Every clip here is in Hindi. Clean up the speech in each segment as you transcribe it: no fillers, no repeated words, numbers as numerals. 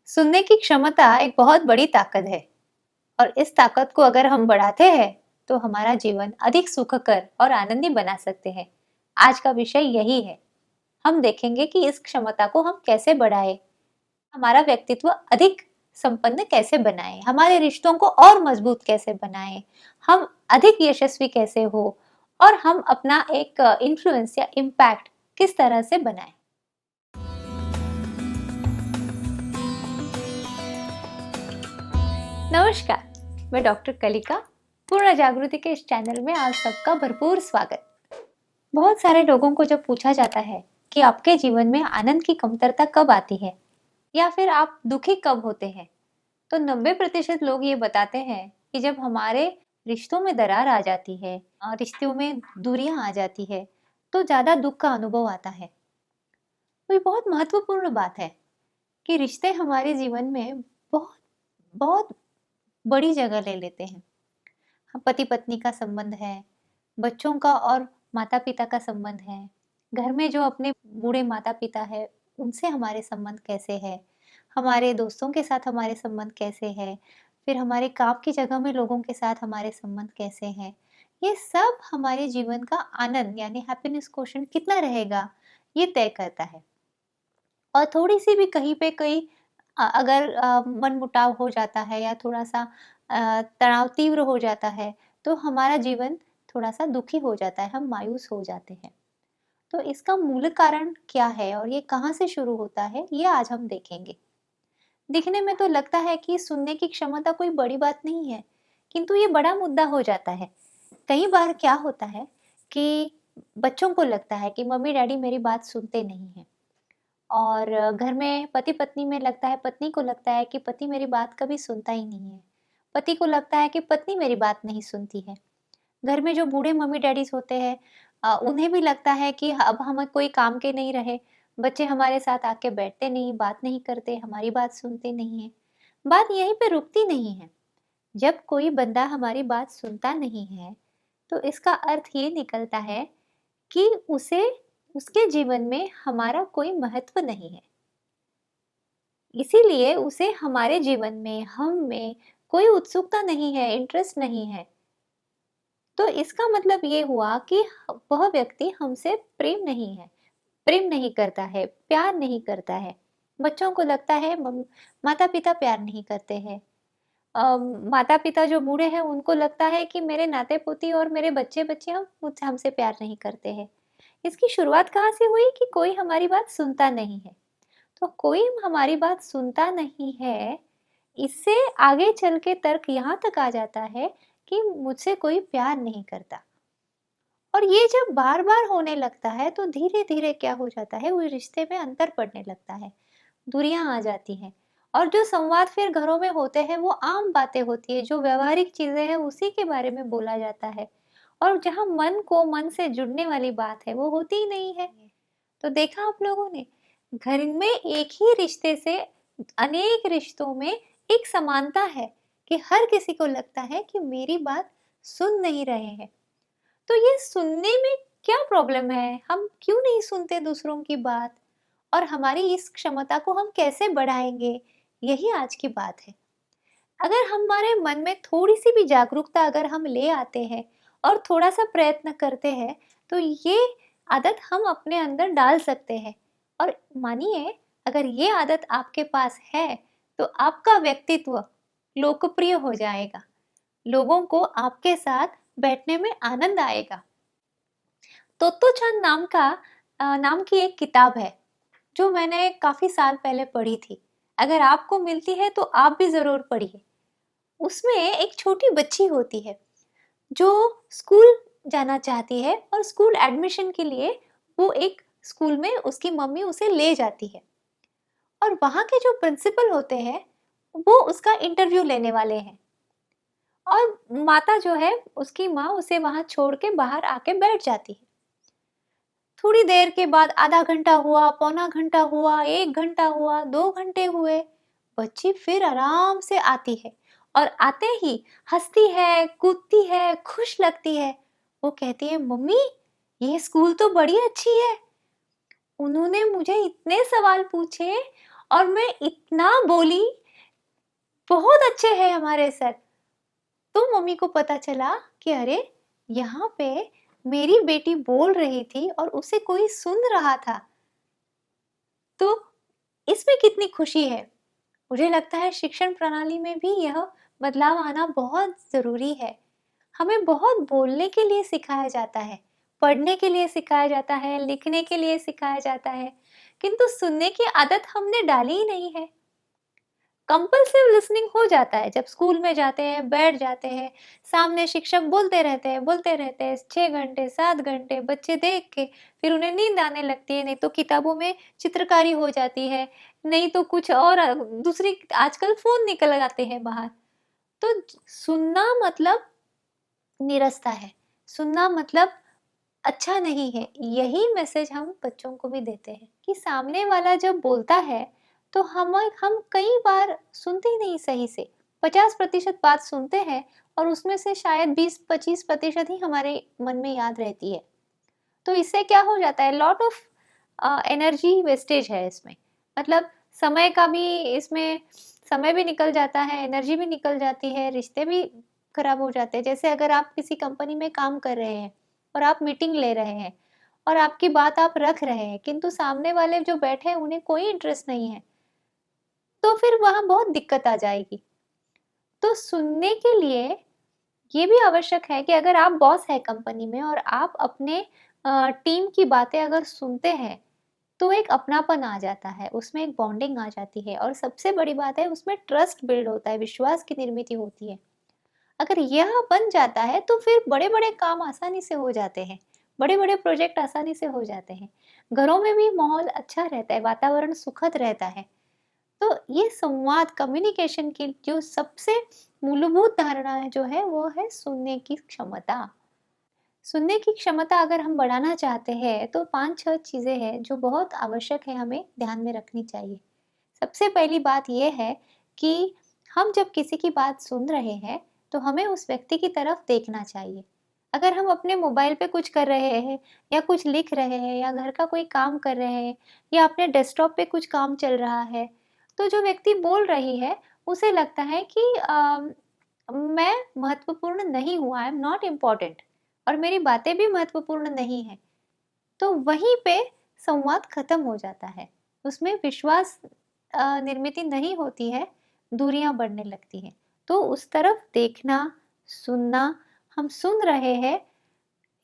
सुनने की क्षमता एक बहुत बड़ी ताकत है और इस ताकत को अगर हम बढ़ाते हैं तो हमारा जीवन अधिक सुखकर और आनंदी बना सकते हैं। आज का विषय यही है। हम देखेंगे कि इस क्षमता को हम कैसे बढ़ाएं, हमारा व्यक्तित्व अधिक संपन्न कैसे बनाएं, हमारे रिश्तों को और मजबूत कैसे बनाएं, हम अधिक यशस्वी कैसे हो और हम अपना एक इन्फ्लुएंस या इम्पैक्ट किस तरह से बनाएं। नमस्कार, मैं डॉक्टर कलिका। पूर्ण जागृति के इस चैनल में आप सबका भरपूर स्वागत। बहुत सारे लोगों को जब पूछा जाता है कि आपके जीवन में आनंद की कमतरता कब आती है या फिर आप दुखी कब होते हैं, तो 90% लोग ये बताते हैं कि जब हमारे रिश्तों में दरार आ जाती है, रिश्तों में दूरियां आ जाती है, तो ज्यादा दुख का अनुभव आता है। तो ये बहुत महत्वपूर्ण बात है कि रिश्ते हमारे जीवन में बहुत बहुत बड़ी जगह ले लेते हैं। पति पत्नी का संबंध है, बच्चों का और माता पिता का संबंध है, घर में जो अपने बूढ़े माता पिता है उनसे हमारे संबंध कैसे है, हमारे दोस्तों के साथ हमारे संबंध कैसे है, फिर हमारे काम की जगह में लोगों के साथ हमारे संबंध कैसे हैं। ये सब हमारे जीवन का आनंद यानी हैप्पीनेस क्वोशंट कितना रहेगा, ये तय करता है। और थोड़ी सी भी कहीं पे कहीं अगर मनमुटाव हो जाता है या थोड़ा सा तनाव तीव्र हो जाता है, तो हमारा जीवन थोड़ा सा दुखी हो जाता है, हम मायूस हो जाते हैं। तो इसका मूल कारण क्या है और ये कहाँ से शुरू होता है, ये आज हम देखेंगे। दिखने में तो लगता है कि सुनने की क्षमता कोई बड़ी बात नहीं है, किंतु ये बड़ा मुद्दा हो जाता है। कई बार क्या होता है कि बच्चों को लगता है कि मम्मी डैडी मेरी बात सुनते नहीं हैं, और घर में पति पत्नी में लगता है, पत्नी को लगता है कि पति मेरी बात कभी सुनता ही नहीं है, पति को लगता है कि पत्नी मेरी बात नहीं सुनती है। घर में जो बूढ़े मम्मी डैडीज होते हैं, उन्हें भी लगता है कि अब हम कोई काम के नहीं रहे, बच्चे हमारे साथ आके बैठते नहीं, बात नहीं करते, हमारी बात सुनते नहीं है। बात यहीं पे रुकती नहीं है। जब कोई बंदा हमारी बात सुनता नहीं है, तो इसका अर्थ ये निकलता है कि उसे उसके जीवन में हमारा कोई महत्व नहीं है। इसीलिए उसे हमारे जीवन में, हम में कोई उत्सुकता नहीं है, इंटरेस्ट नहीं है। तो इसका मतलब ये हुआ कि वह व्यक्ति हमसे प्रेम नहीं है, प्रेम नहीं करता है, प्यार नहीं करता है। बच्चों को लगता है माता पिता प्यार नहीं करते हैं। माता पिता जो बूढ़े हैं उनको लगता है कि मेरे नाते पोती और मेरे बच्चे बच्चियां मुझसे हमसे प्यार नहीं करते हैं। इसकी शुरुआत कहाँ से हुई कि कोई हमारी बात सुनता नहीं है। तो कोई हमारी बात सुनता नहीं है, इससे आगे चल के तर्क यहाँ तक आ जाता है कि मुझसे कोई प्यार नहीं करता। और ये जब बार बार होने लगता है तो धीरे धीरे क्या हो जाता है, उस रिश्ते में अंतर पड़ने लगता है, दूरियां आ जाती हैं। और जो संवाद फिर घरों में होते हैं वो आम बातें होती है, जो व्यवहारिक चीजें हैं उसी के बारे में बोला जाता है। और जहाँ मन को मन से जुड़ने वाली बात है वो होती ही नहीं है। तो देखा आप लोगों ने, घर में एक ही रिश्ते से अनेक रिश्तों में एक समानता है कि हर किसी को लगता है कि मेरी बात सुन नहीं रहे हैं। तो ये सुनने में क्या प्रॉब्लम है, हम क्यों नहीं सुनते दूसरों की बात, और हमारी इस क्षमता को हम कैसे बढ़ाएंगे, यही आज की बात है। अगर हमारे मन में थोड़ी सी भी जागरूकता अगर हम ले आते हैं और थोड़ा सा प्रयत्न करते हैं, तो ये आदत हम अपने अंदर डाल सकते हैं। और मानिए, अगर ये आदत आपके पास है तो आपका व्यक्तित्व लोकप्रिय हो जाएगा, लोगों को आपके साथ बैठने में आनंद आएगा। तोत्तो चान नाम की एक किताब है जो मैंने काफी साल पहले पढ़ी थी। अगर आपको मिलती है तो आप भी जरूर पढ़िए। उसमें एक छोटी बच्ची होती है जो स्कूल जाना चाहती है, और स्कूल एडमिशन के लिए वो एक स्कूल में उसकी मम्मी उसे ले जाती है। और वहाँ के जो प्रिंसिपल होते हैं वो उसका इंटरव्यू लेने वाले हैं। और माता जो है, उसकी माँ उसे वहाँ छोड़ के बाहर आके बैठ जाती है। थोड़ी देर के बाद आधा घंटा हुआ, पौना घंटा हुआ, 1 घंटा हुआ, 2 घंटे हुए, बच्ची फिर आराम से आती है और आते ही हंसती है, कूदती है, खुश लगती है। वो कहती है, मम्मी ये स्कूल तो बड़ी अच्छी है, उन्होंने मुझे इतने सवाल पूछे और मैं इतना बोली, बहुत अच्छे हैं हमारे सर। तो मम्मी को पता चला कि अरे, यहाँ पे मेरी बेटी बोल रही थी और उसे कोई सुन रहा था। तो इसमें कितनी खुशी है। मुझे लगता है शिक्षण प्रणाली में भी यह बदलाव आना बहुत ज़रूरी है। हमें बहुत बोलने के लिए सिखाया जाता है, पढ़ने के लिए सिखाया जाता है, लिखने के लिए सिखाया जाता है, किंतु सुनने की आदत हमने डाली ही नहीं है। कंपल्सिव लिसनिंग हो जाता है, जब स्कूल में जाते हैं, बैठ जाते हैं, सामने शिक्षक बोलते रहते हैं 6 घंटे 7 घंटे, बच्चे देख के फिर उन्हें नींद आने लगती है, नहीं तो किताबों में चित्रकारी हो जाती है, नहीं तो कुछ और दूसरी, आजकल फ़ोन निकल आते हैं बाहर। तो सुनना मतलब नीरसता है, सुनना मतलब अच्छा नहीं है। यही मैसेज हम बच्चों को भी देते हैं कि सामने वाला जब बोलता है तो हम कई बार सुनते ही नहीं सही से। 50% बात सुनते हैं और उसमें से शायद 20-25% ही हमारे मन में याद रहती है। तो इससे क्या हो जाता है, लॉट ऑफ एनर्जी वेस्टेज है इसमें। मतलब समय का भी इसमें, समय भी निकल जाता है, एनर्जी भी निकल जाती है, रिश्ते भी खराब हो जाते हैं। जैसे अगर आप किसी कंपनी में काम कर रहे हैं और आप मीटिंग ले रहे हैं और आपकी बात आप रख रहे हैं, किंतु सामने वाले जो बैठे हैं उन्हें कोई इंटरेस्ट नहीं है, तो फिर वहाँ बहुत दिक्कत आ जाएगी। तो सुनने के लिए ये भी आवश्यक है कि अगर आप बॉस है कंपनी में और आप अपने टीम की बातें अगर सुनते हैं, तो एक अपनापन आ जाता है, उसमें एक बॉन्डिंग आ जाती है और सबसे बड़ी बात है उसमें ट्रस्ट बिल्ड होता है, विश्वास की निर्मिति होती है। अगर यह बन जाता है तो फिर बड़े-बड़े काम आसानी से हो जाते हैं, बड़े-बड़े प्रोजेक्ट आसानी से हो जाते हैं। घरों में भी माहौल अच्छा रहता है, वातावरण सुखद रहता है। तो ये संवाद, कम्युनिकेशन की जो सबसे मूलभूत धारणा है जो है वो है सुनने की क्षमता। सुनने की क्षमता अगर हम बढ़ाना चाहते हैं तो 5-6 चीज़ें हैं जो बहुत आवश्यक है, हमें ध्यान में रखनी चाहिए। सबसे पहली बात ये है कि हम जब किसी की बात सुन रहे हैं तो हमें उस व्यक्ति की तरफ देखना चाहिए। अगर हम अपने मोबाइल पे कुछ कर रहे हैं या कुछ लिख रहे हैं या घर का कोई काम कर रहे हैं या अपने डेस्कटॉप पे कुछ काम चल रहा है, तो जो व्यक्ति बोल रही है उसे लगता है कि मैं महत्वपूर्ण नहीं हूँ, आई एम नॉट इम्पोर्टेंट, और मेरी बातें भी महत्वपूर्ण नहीं है। तो वहीं पे संवाद खत्म हो जाता है, उसमें विश्वास निर्मित नहीं होती है, दूरियां बढ़ने लगती हैं। तो उस तरफ देखना, सुनना, हम सुन रहे हैं,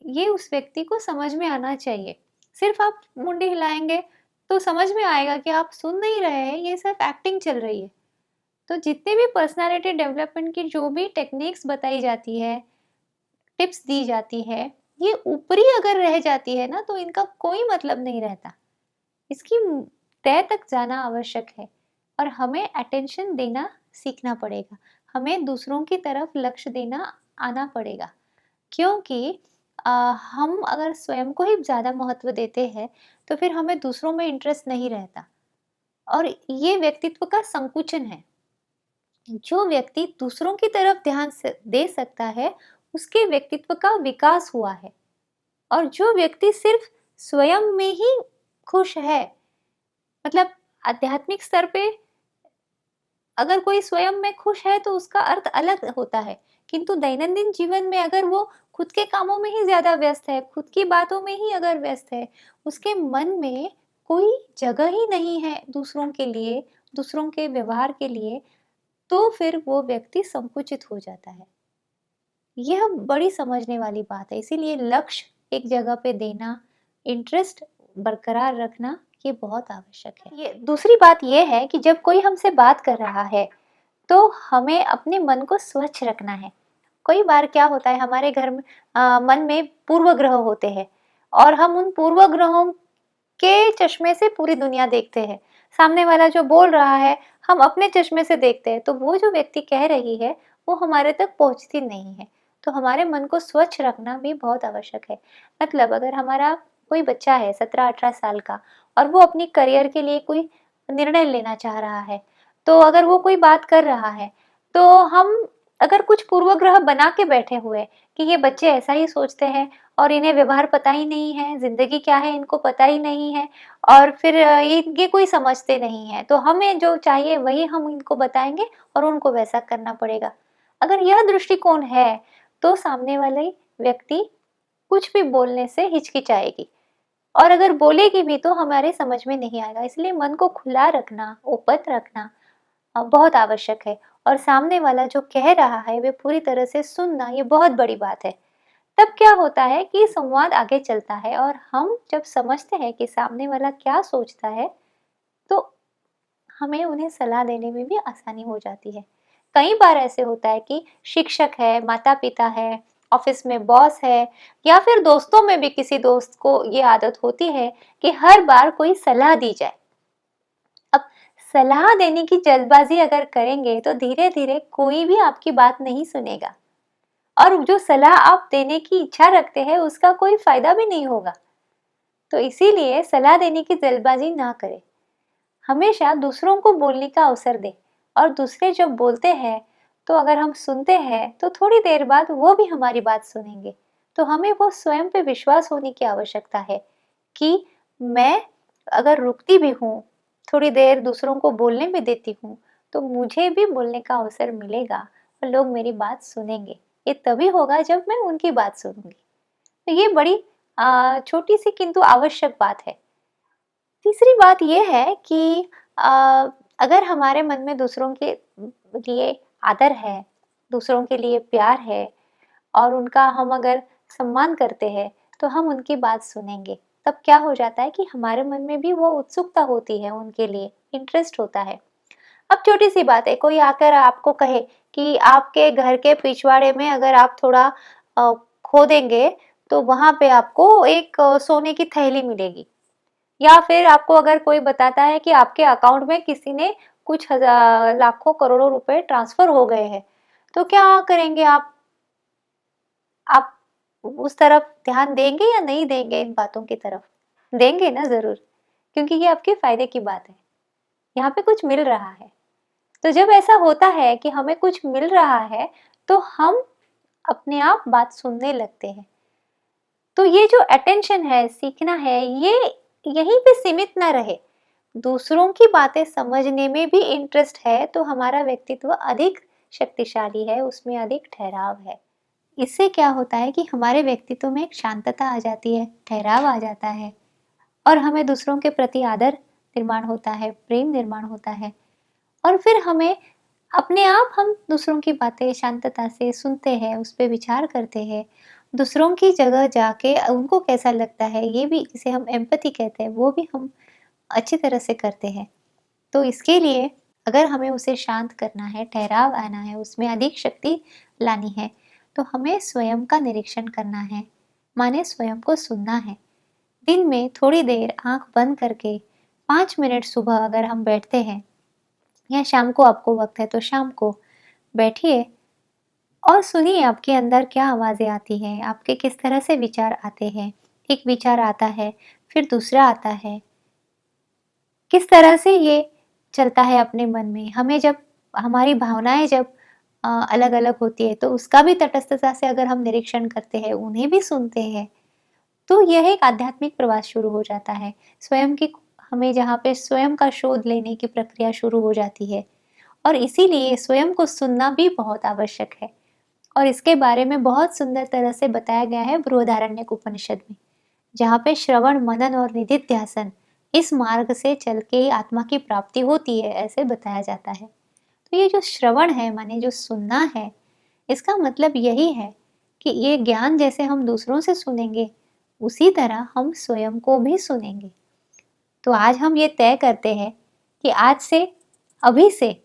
ये उस व्यक्ति को समझ में आना चाहिए। सिर्फ आप मुंडी हिलाएंगे तो समझ में आएगा कि आप सुन नहीं रहे हैं, ये सिर्फ एक्टिंग चल रही है। तो जितने भी पर्सनालिटी डेवलपमेंट की जो भी टेक्निक्स बताई जाती है, टिप्स दी जाती है, ये ऊपरी अगर रह जाती है ना तो इनका कोई मतलब नहीं रहता। इसकी तह तक जाना आवश्यक है और हमें अटेंशन देना सीखना पड़ेगा। हमें दूसरों की तरफ लक्ष्य देना आना पड़ेगा, क्योंकि हम अगर स्वयं को ही ज़्यादा महत्व देते हैं तो फिर हमें दूसरों में इंटरेस्ट नहीं रहता और ये व्यक्तित्व का संकुचन है। जो व्यक्ति दूसरों की तरफ ध्यान दे सकता है, उसके व्यक्तित्व का विकास हुआ है। और जो व्यक्ति सिर्फ स्वयं में ही खुश है, मतलब आध्यात्मिक स्तर पे अगर कोई स्वयं में खुश है तो उसका अर्थ अलग होता है, किंतु दैनंदिन जीवन में अगर वो खुद के कामों में ही ज्यादा व्यस्त है, खुद की बातों में ही अगर व्यस्त है, उसके मन में कोई जगह ही नहीं है दूसरों के लिए, दूसरों के व्यवहार के लिए, तो फिर वो व्यक्ति संकुचित हो जाता है। यह बड़ी समझने वाली बात है, इसीलिए लक्ष्य एक जगह पे देना, इंटरेस्ट बरकरार रखना, ये बहुत आवश्यक है। ये दूसरी बात ये है कि जब कोई हमसे बात कर रहा है तो हमें अपने मन को स्वच्छ रखना है। कई बार क्या होता है, हमारे घर में मन में पूर्व ग्रह होते हैं और हम उन पूर्व ग्रहों के चश्मे से पूरी दुनिया देखते हैं। सामने वाला जो बोल रहा है हम अपने चश्मे से देखते हैं, तो वो जो व्यक्ति कह रही है वो हमारे तक पहुंचती नहीं है। तो हमारे मन को स्वच्छ रखना भी बहुत आवश्यक है। मतलब अगर हमारा कोई बच्चा है 17-18 साल का और वो अपनी करियर के लिए कोई निर्णय लेना चाह रहा है, तो अगर वो कोई बात कर रहा है तो हम अगर कुछ पूर्वग्रह बना के बैठे हुए कि ये बच्चे ऐसा ही सोचते हैं और इन्हें व्यवहार पता ही नहीं है, जिंदगी क्या है इनको पता ही नहीं है, और फिर ये कोई समझते नहीं है, तो हमें जो चाहिए वही हम इनको बताएंगे और उनको वैसा करना पड़ेगा। अगर यह दृष्टिकोण है तो सामने वाले व्यक्ति कुछ भी बोलने से हिचकिचाएगी, और अगर बोलेगी भी तो हमारे समझ में नहीं आएगा। इसलिए मन को खुला रखना, ओपन रखना बहुत आवश्यक है। और सामने वाला जो कह रहा है वे पूरी तरह से सुनना, ये बहुत बड़ी बात है। तब क्या होता है कि संवाद आगे चलता है, और हम जब समझते हैं कि सामने वाला क्या सोचता है तो हमें उन्हें सलाह देने में भी आसानी हो जाती है। कई बार ऐसे होता है कि शिक्षक है, माता पिता है, ऑफिस में बॉस है, या फिर दोस्तों में भी किसी दोस्त को ये आदत होती है कि हर बार कोई सलाह दी जाए। अब सलाह देने की जल्दबाजी अगर करेंगे तो धीरे धीरे कोई भी आपकी बात नहीं सुनेगा, और जो सलाह आप देने की इच्छा रखते हैं उसका कोई फायदा भी नहीं होगा। तो इसीलिए सलाह देने की जल्दबाजी ना करें। हमेशा दूसरों को बोलने का अवसर दें, और दूसरे जब बोलते हैं तो अगर हम सुनते हैं तो थोड़ी देर बाद वो भी हमारी बात सुनेंगे। तो हमें वो स्वयं पे विश्वास होने की आवश्यकता है कि मैं अगर रुकती भी हूँ, थोड़ी देर दूसरों को बोलने में देती हूँ, तो मुझे भी बोलने का अवसर मिलेगा और लोग मेरी बात सुनेंगे। ये तभी होगा जब मैं उनकी बात सुनूंगी। तो ये बड़ी छोटी सी किंतु आवश्यक बात है। तीसरी बात ये है कि अगर हमारे मन में दूसरों के लिए आदर है, दूसरों के लिए प्यार है, और उनका हम अगर सम्मान करते हैं तो हम उनकी बात सुनेंगे। तब क्या हो जाता है कि हमारे मन में भी वो उत्सुकता होती है, उनके लिए इंटरेस्ट होता है। अब छोटी सी बात है, कोई आकर आपको कहे कि आपके घर के पिछवाड़े में अगर आप थोड़ा खोदेंगे तो वहां पे आपको एक सोने की थैली मिलेगी, या फिर आपको अगर कोई बताता है कि आपके अकाउंट में किसी ने कुछ हजार लाखों करोड़ों रुपए ट्रांसफर हो गए हैं, तो क्या करेंगे आप उस तरफ ध्यान देंगे या नहीं देंगे? इन बातों की तरफ देंगे ना, जरूर, क्योंकि ये आपके फायदे की बात है, यहाँ पे कुछ मिल रहा है। तो जब ऐसा होता है कि हमें कुछ मिल रहा है तो हम अपने आप बात सुनने लगते हैं। तो ये जो अटेंशन है, सीखना है, ये यहीं पे सीमित ना रहे। दूसरों की बातें समझने में भी इंटरेस्ट है तो हमारा व्यक्तित्व अधिक शक्तिशाली है, उसमें अधिक ठहराव है। इससे क्या होता है कि हमारे व्यक्तित्व में एक शांतता आ जाती है, ठहराव आ जाता है, और हमें दूसरों के प्रति आदर निर्माण होता है, प्रेम निर्माण होता है। और फिर हमें अपने आप हम दूसरों की बातें शांतता से सुनते हैं, उस पर विचार करते हैं, दूसरों की जगह जाके उनको कैसा लगता है, ये भी, जिसे हम एम्पैथी कहते हैं, वो भी हम अच्छी तरह से करते हैं। तो इसके लिए अगर हमें उसे शांत करना है, ठहराव आना है, उसमें अधिक शक्ति लानी है, तो हमें स्वयं का निरीक्षण करना है, माने स्वयं को सुनना है। दिन में थोड़ी देर आंख बंद करके 5 मिनट सुबह अगर हम बैठते हैं, या शाम को आपको वक्त है तो शाम को बैठिए और सुनिए आपके अंदर क्या आवाज़ें आती हैं, आपके किस तरह से विचार आते हैं। एक विचार आता है, फिर दूसरा आता है, किस तरह से ये चलता है अपने मन में। हमें जब हमारी भावनाएं जब अलग अलग होती है तो उसका भी तटस्थता से अगर हम निरीक्षण करते हैं, उन्हें भी सुनते हैं, तो यह एक आध्यात्मिक प्रवास शुरू हो जाता है। स्वयं की, हमें जहाँ पे स्वयं का शोध लेने की प्रक्रिया शुरू हो जाती है। और इसीलिए स्वयं को सुनना भी बहुत आवश्यक है, और इसके बारे में बहुत सुंदर तरह से बताया गया है बृहदारण्यक उपनिषद में, जहाँ पे श्रवण, मनन और निधिध्यासन, इस मार्ग से चल के आत्मा की प्राप्ति होती है, ऐसे बताया जाता है। तो ये जो श्रवण है, माने जो सुनना है, इसका मतलब यही है कि ये ज्ञान जैसे हम दूसरों से सुनेंगे, उसी तरह हम स्वयं को भी सुनेंगे। तो आज हम ये तय करते हैं कि आज से, अभी से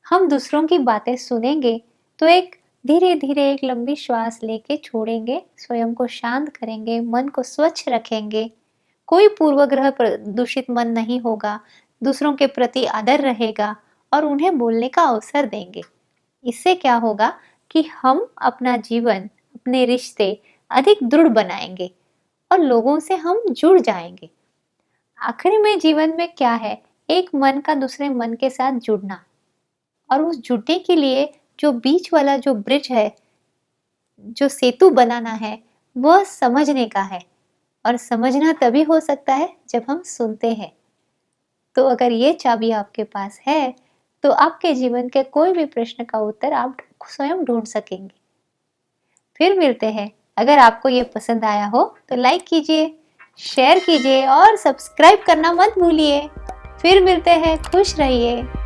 हम दूसरों की बातें सुनेंगे तो एक धीरे धीरे एक लंबी श्वास लेके छोड़ेंगे, स्वयं को शांत करेंगे, मन को स्वच्छ रखेंगे, कोई पूर्वग्रह दूषित मन नहीं होगा, दूसरों के प्रति आदर रहेगा, और उन्हें बोलने का अवसर देंगे। इससे क्या होगा कि हम अपना जीवन, अपने रिश्ते अधिक दृढ़ बनाएंगे और लोगों से हम जुड़ जाएंगे। आखिर में जीवन में क्या है? एक मन का दूसरे मन के साथ जुड़ना, और उस जुड़ने के लिए जो बीच वाला जो ब्रिज है, जो सेतु बनाना है, वह समझने का है। और समझना तभी हो सकता है जब हम सुनते हैं। तो अगर ये चाबी आपके पास है, तो आपके जीवन के कोई भी प्रश्न का उत्तर आप स्वयं ढूंढ सकेंगे। फिर मिलते हैं। अगर आपको ये पसंद आया हो तो लाइक कीजिए, शेयर कीजिए और सब्सक्राइब करना मत भूलिए। फिर मिलते हैं। खुश रहिए।